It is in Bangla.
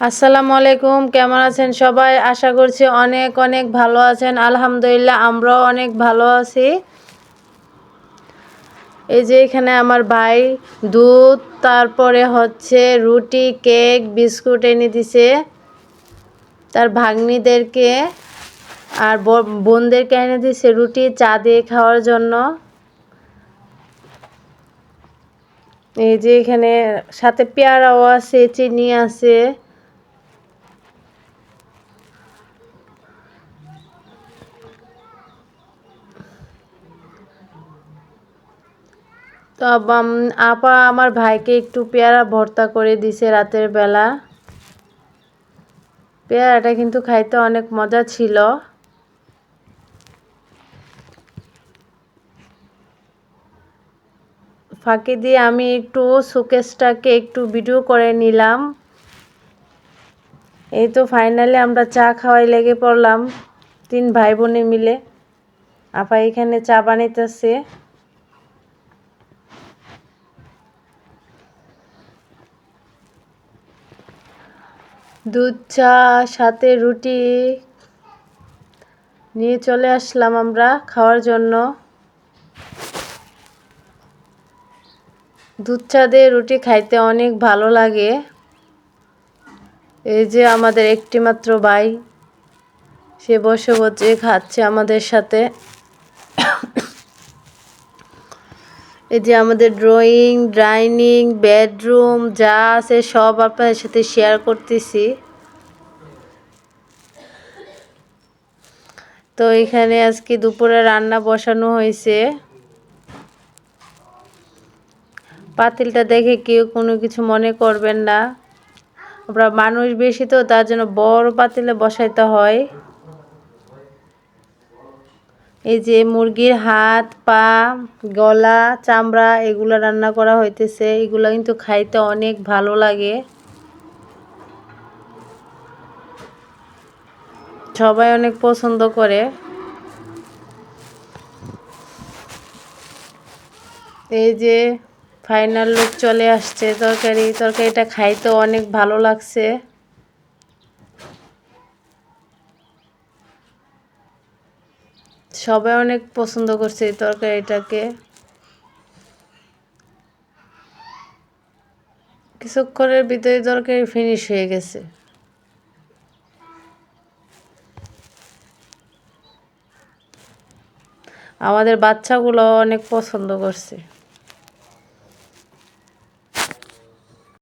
আসসালামু আলাইকুম, কেমন আছেন সবাই? আশা করছি অনেক অনেক ভালো আছেন। আলহামদুলিল্লাহ আমরাও অনেক ভালো আছি। এই যে এখানে আমার ভাই দুধ, তারপরে হচ্ছে রুটি, কেক, বিস্কুট এনে দিছে তার ভাগ্নিদেরকে, আর বোনদেরকে এনে দিছে রুটি চা দিয়ে খাওয়ার জন্য। এই যে এখানে সাথে পেয়ারাও আছে, চিনি আছে। তো আপা আমার ভাইকে একটু পেয়ারা ভর্তা করে দিছে রাতের বেলা। পেয়ারাটা কিন্তু খাইতে অনেক মজা ছিল। ফাঁকি দিয়ে আমি একটু শোকেসটাকে একটু ভিডিও করে নিলাম। এই তো ফাইনালি আমরা চা খাওয়াই লেগে পড়লাম 3 ভাই বোনে মিলে। আপা এখানে চা বানাইতেছে। দুধ চা সাথে রুটি নিয়ে চলে আসলাম আমরা খাওয়ার জন্য। দুধ চা দিয়ে রুটি খাইতে অনেক ভালো লাগে। এই যে আমাদের একটি মাত্র ভাই, সে বসে বসে খাচ্ছে আমাদের সাথে। এই যে আমাদের ড্রয়িং, ডাইনিং, বেডরুম যা আছে সব আপনাদের সাথে শেয়ার করতেছি। তো এখানে আজকে দুপুরে রান্না বসানো হয়েছে। পাতিলটা দেখে কেউ কোনো কিছু মনে করবেন না, আমরা মানুষ বেশি তো তার জন্য বড় পাতিলে বসাইতে হয়। এই যে মুরগির হাত, পা, গলা, চামড়া এগুলো রান্না করা হইতেছে। এগুলো কিন্তু খাইতে অনেক ভালো লাগে, সবাই অনেক পছন্দ করে। এই যে ফাইনাল লুক চলে আসছে তরকারিটা খাইতে অনেক ভালো লাগছে। সবাই অনেক পছন্দ করছে এই তরকারিটাকে। কিছুক্ষণের ভিতরে তরকারি ফিনিশ হয়ে গেছে। আমাদের বাচ্চাগুলো অনেক পছন্দ করছে।